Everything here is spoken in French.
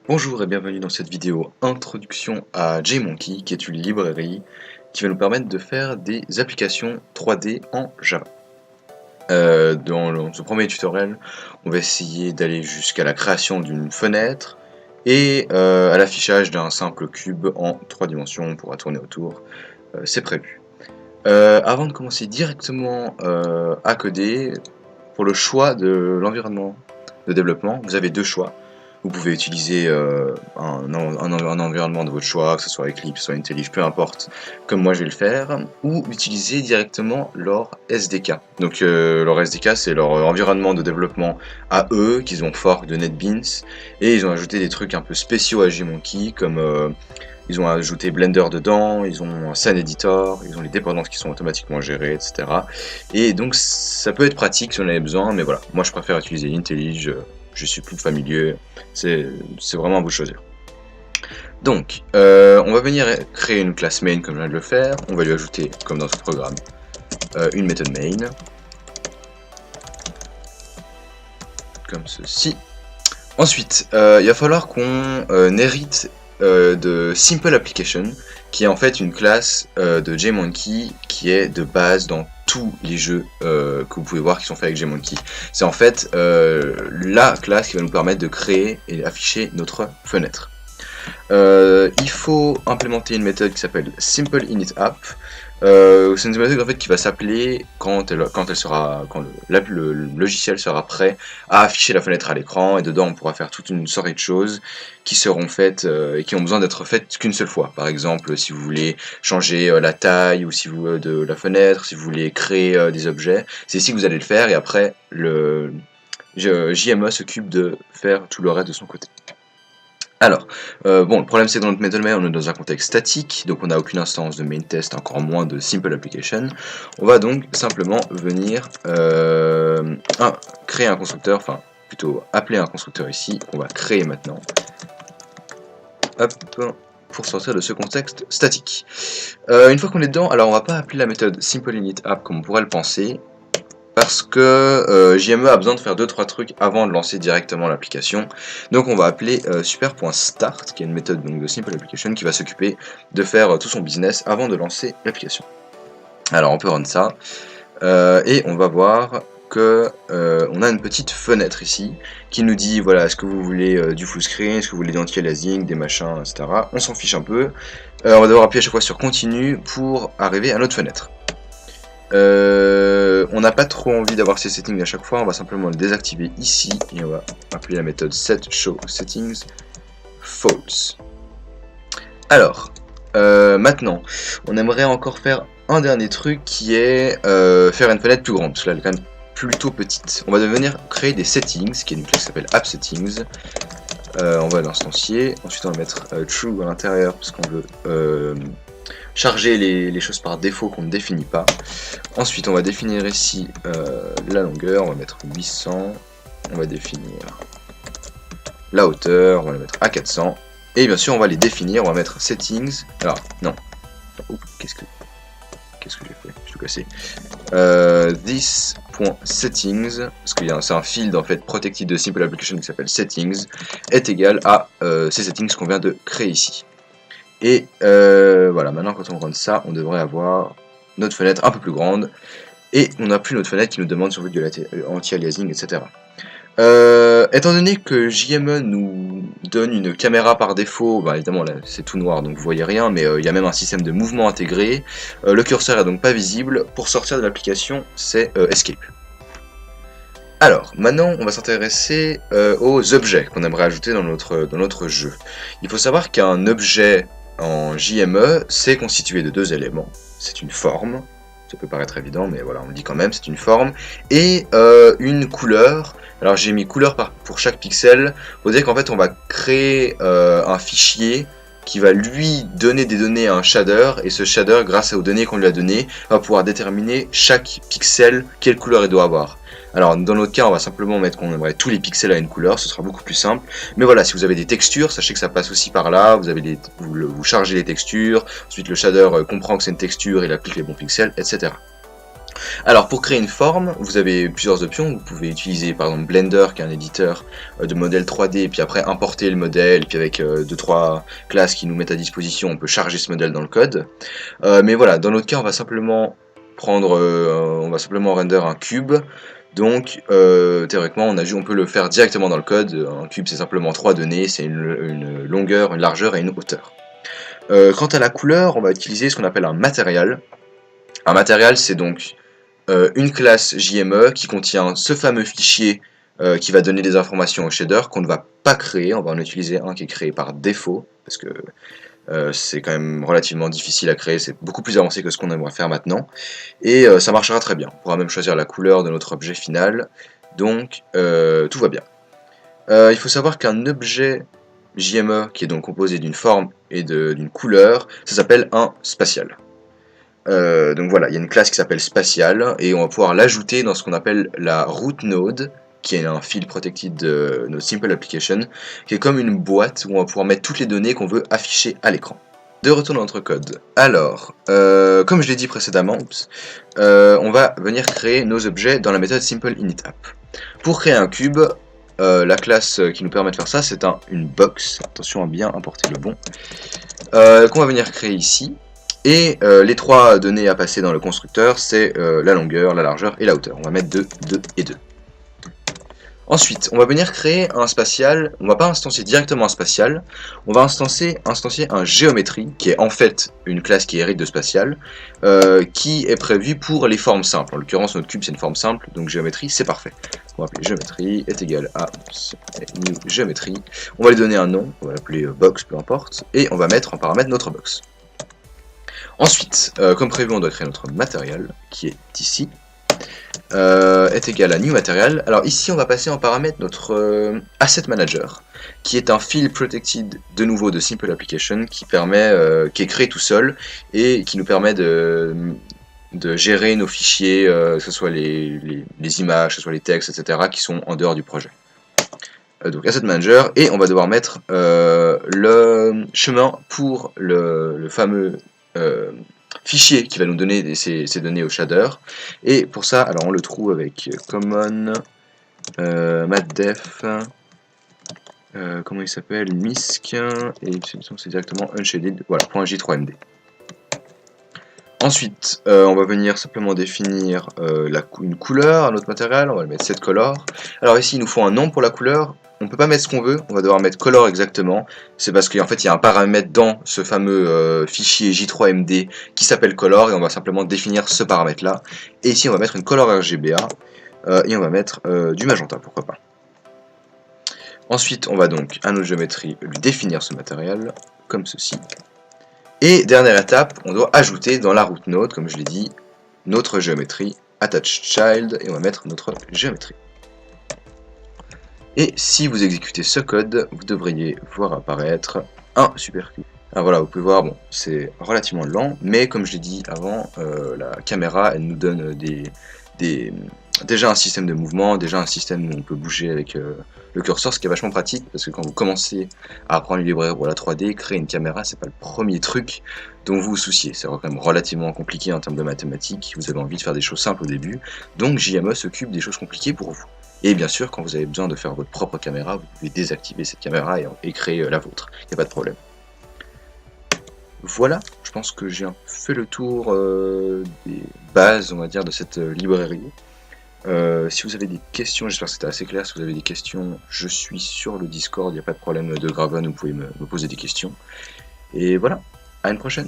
Bonjour et bienvenue dans cette vidéo introduction à JMonkey, qui est une librairie qui va nous permettre de faire des applications 3D en Java. Dans ce premier tutoriel, on va essayer d'aller jusqu'à la création d'une fenêtre et à l'affichage d'un simple cube en 3 dimensions. On pourra tourner autour, c'est prévu. Avant de commencer directement à coder, pour le choix de l'environnement de développement, vous avez deux choix. Vous pouvez utiliser un environnement de votre choix, que ce soit Eclipse, soit IntelliJ, peu importe, comme moi je vais le faire, ou utiliser directement leur SDK. Donc leur SDK, c'est leur environnement de développement à eux, qu'ils ont fork de NetBeans, et ils ont ajouté des trucs un peu spéciaux à JMonkey, comme ils ont ajouté Blender dedans, ils ont un Scene Editor, ils ont les dépendances qui sont automatiquement gérées, etc. Et donc ça peut être pratique si on en avait besoin, mais voilà, moi je préfère utiliser IntelliJ, je suis plus familier, c'est vraiment à vous de choisir. Donc, on va venir créer une classe main comme je viens de le faire, on va lui ajouter, comme dans ce programme, une méthode main, comme ceci. Ensuite, il va falloir qu'on hérite de Simple Application, qui est en fait une classe de JMonkey qui est de base dans tous les jeux que vous pouvez voir qui sont faits avec JMonkey. C'est en fait la classe qui va nous permettre de créer et afficher notre fenêtre. Il faut implémenter une méthode qui s'appelle SimpleInitApp. C'est une méthode en fait qui va s'appeler quand le logiciel sera prêt à afficher la fenêtre à l'écran, et dedans on pourra faire toute une série de choses qui seront faites et qui ont besoin d'être faites qu'une seule fois. Par exemple, si vous voulez changer la taille ou si vous de la fenêtre, si vous voulez créer des objets, c'est ici que vous allez le faire, et après le JME s'occupe de faire tout le reste de son côté. Alors, bon, le problème c'est que dans notre méthode main, on est dans un contexte statique, donc on n'a aucune instance de main test, encore moins de simple application. On va donc simplement venir créer un constructeur, enfin plutôt appeler un constructeur ici, qu'on va créer maintenant. Hop, pour sortir de ce contexte statique. Une fois qu'on est dedans, alors on va pas appeler la méthode SimpleInitApp comme on pourrait le penser, parce que JME a besoin de faire 2-3 trucs avant de lancer directement l'application. Donc on va appeler super.start, qui est une méthode donc, de Simple Application, qui va s'occuper de faire tout son business avant de lancer l'application. Alors on peut run ça, et on va voir que on a une petite fenêtre ici, qui nous dit, voilà, est-ce que vous voulez du full screen, est-ce que vous voulez des anti-aliasing, des machins, etc. On s'en fiche un peu. On va devoir appuyer à chaque fois sur continue pour arriver à notre fenêtre. On n'a pas trop envie d'avoir ces settings à chaque fois, on va simplement le désactiver ici et on va appeler la méthode setShowSettings false. Alors, maintenant, on aimerait encore faire un dernier truc qui est faire une fenêtre plus grande, parce que là elle est quand même plutôt petite. On va venir créer des settings, qui est une classe qui s'appelle AppSettings. On va l'instancier, ensuite on va mettre true à l'intérieur parce qu'on veut charger les choses par défaut qu'on ne définit pas. Ensuite on va définir ici la longueur, on va mettre 800, on va définir la hauteur, on va la mettre à 400, et bien sûr on va les définir, on va mettre settings, alors non, qu'est-ce que j'ai fait, je suis tout cassé, this.settings, parce que c'est un field en fait protected de Simple Application qui s'appelle settings, est égal à ces settings qu'on vient de créer ici. Et voilà, maintenant quand on run ça, on devrait avoir notre fenêtre un peu plus grande, et on n'a plus notre fenêtre qui nous demande si on veut de l'anti-aliasing, etc. Étant donné que JME nous donne une caméra par défaut, bah évidemment là c'est tout noir donc vous voyez rien, mais il y a même un système de mouvement intégré, le curseur est donc pas visible. Pour sortir de l'application c'est Escape. Alors, maintenant, on va s'intéresser aux objets qu'on aimerait ajouter dans notre jeu. Il faut savoir qu'un objet en JME, c'est constitué de 2 éléments. C'est une forme, ça peut paraître évident, mais voilà, on le dit quand même, c'est une forme, et une couleur. Alors j'ai mis couleur pour chaque pixel, pour dire qu'en fait on va créer un fichier qui va lui donner des données à un shader, et ce shader, grâce aux données qu'on lui a données, va pouvoir déterminer chaque pixel quelle couleur il doit avoir. Alors dans notre cas on va simplement mettre qu'on aimerait tous les pixels à une couleur, ce sera beaucoup plus simple, mais voilà, si vous avez des textures, sachez que ça passe aussi par là, vous chargez les textures, ensuite le shader comprend que c'est une texture, il applique les bons pixels, etc. Alors pour créer une forme, vous avez plusieurs options. Vous pouvez utiliser par exemple Blender qui est un éditeur de modèles 3D, puis après importer le modèle, et puis avec 2-3 classes qui nous mettent à disposition, on peut charger ce modèle dans le code. Mais voilà, dans notre cas, on va simplement render un cube. Donc théoriquement on peut le faire directement dans le code. Un cube c'est simplement 3 données, c'est une longueur, une largeur et une hauteur. Quant à la couleur, on va utiliser ce qu'on appelle un matériel. Un matériel c'est donc une classe JME qui contient ce fameux fichier qui va donner des informations au shader qu'on ne va pas créer. On va en utiliser un qui est créé par défaut parce que c'est quand même relativement difficile à créer, c'est beaucoup plus avancé que ce qu'on aimerait faire maintenant, et ça marchera très bien. On pourra même choisir la couleur de notre objet final, donc tout va bien. Il faut savoir qu'un objet JME qui est donc composé d'une forme et d'une couleur, ça s'appelle un spatial. Donc voilà, il y a une classe qui s'appelle spatial, et on va pouvoir l'ajouter dans ce qu'on appelle la root node, qui est un field protected de notre simple application, qui est comme une boîte où on va pouvoir mettre toutes les données qu'on veut afficher à l'écran. De retour dans notre code. Alors, comme je l'ai dit précédemment, on va venir créer nos objets dans la méthode simple_initApp. Pour créer un cube, la classe qui nous permet de faire ça, c'est une box. Attention à bien importer le bon. Qu'on va venir créer ici. Et les 3 données à passer dans le constructeur, c'est la longueur, la largeur et la hauteur. On va mettre 2, 2 et 2. Ensuite, on va venir créer un spatial. On va pas instancier directement un spatial, on va instancier un géométrie, qui est en fait une classe qui hérite de spatial, qui est prévue pour les formes simples. En l'occurrence, notre cube c'est une forme simple, donc géométrie c'est parfait. On va appeler géométrie est égal à new géométrie. On va lui donner un nom, on va l'appeler box, peu importe, et on va mettre en paramètre notre box. Ensuite, comme prévu, on doit créer notre matériel, qui est ici, est égal à new material. Alors ici, on va passer en paramètre notre asset manager, qui est un field protected de nouveau de simple application, qui est créé tout seul, et qui nous permet de gérer nos fichiers, que ce soit les images, que ce soit les textes, etc., qui sont en dehors du projet. Donc asset manager, et on va devoir mettre le chemin pour le fameux fichier qui va nous donner ces données au shader. Et pour ça, alors on le trouve avec common matdef, comment il s'appelle, misc, et c'est directement unshaded, voilà, .j3md. Ensuite, on va venir simplement définir une couleur à notre matériel, on va le mettre setColor. Alors ici, il nous faut un nom pour la couleur. On ne peut pas mettre ce qu'on veut, on va devoir mettre color exactement. C'est parce qu'en fait il y a un paramètre dans ce fameux fichier J3MD qui s'appelle color, et on va simplement définir ce paramètre là. Et ici on va mettre une color RGBA, et on va mettre du magenta, pourquoi pas. Ensuite on va donc à notre géométrie lui définir ce matériel, comme ceci. Et dernière étape, on doit ajouter dans la root node, comme je l'ai dit, notre géométrie attach child, et on va mettre notre géométrie. Et si vous exécutez ce code, vous devriez voir apparaître un supercube. Alors voilà, vous pouvez voir, bon, c'est relativement lent, mais comme je l'ai dit avant, la caméra, elle nous donne déjà un système de mouvement, déjà un système où on peut bouger avec le curseur, ce qui est vachement pratique, parce que quand vous commencez à apprendre une librairie pour la 3D, créer une caméra, c'est pas le premier truc dont vous vous souciez. C'est quand même relativement compliqué en termes de mathématiques, vous avez envie de faire des choses simples au début, donc JME s'occupe des choses compliquées pour vous. Et bien sûr, quand vous avez besoin de faire votre propre caméra, vous pouvez désactiver cette caméra et créer la vôtre. Il n'y a pas de problème. Voilà, je pense que j'ai fait le tour des bases, on va dire, de cette librairie. Si vous avez des questions, j'espère que c'était assez clair. Si vous avez des questions, je suis sur le Discord, il n'y a pas de problème de Graven, vous pouvez me poser des questions. Et voilà, à une prochaine.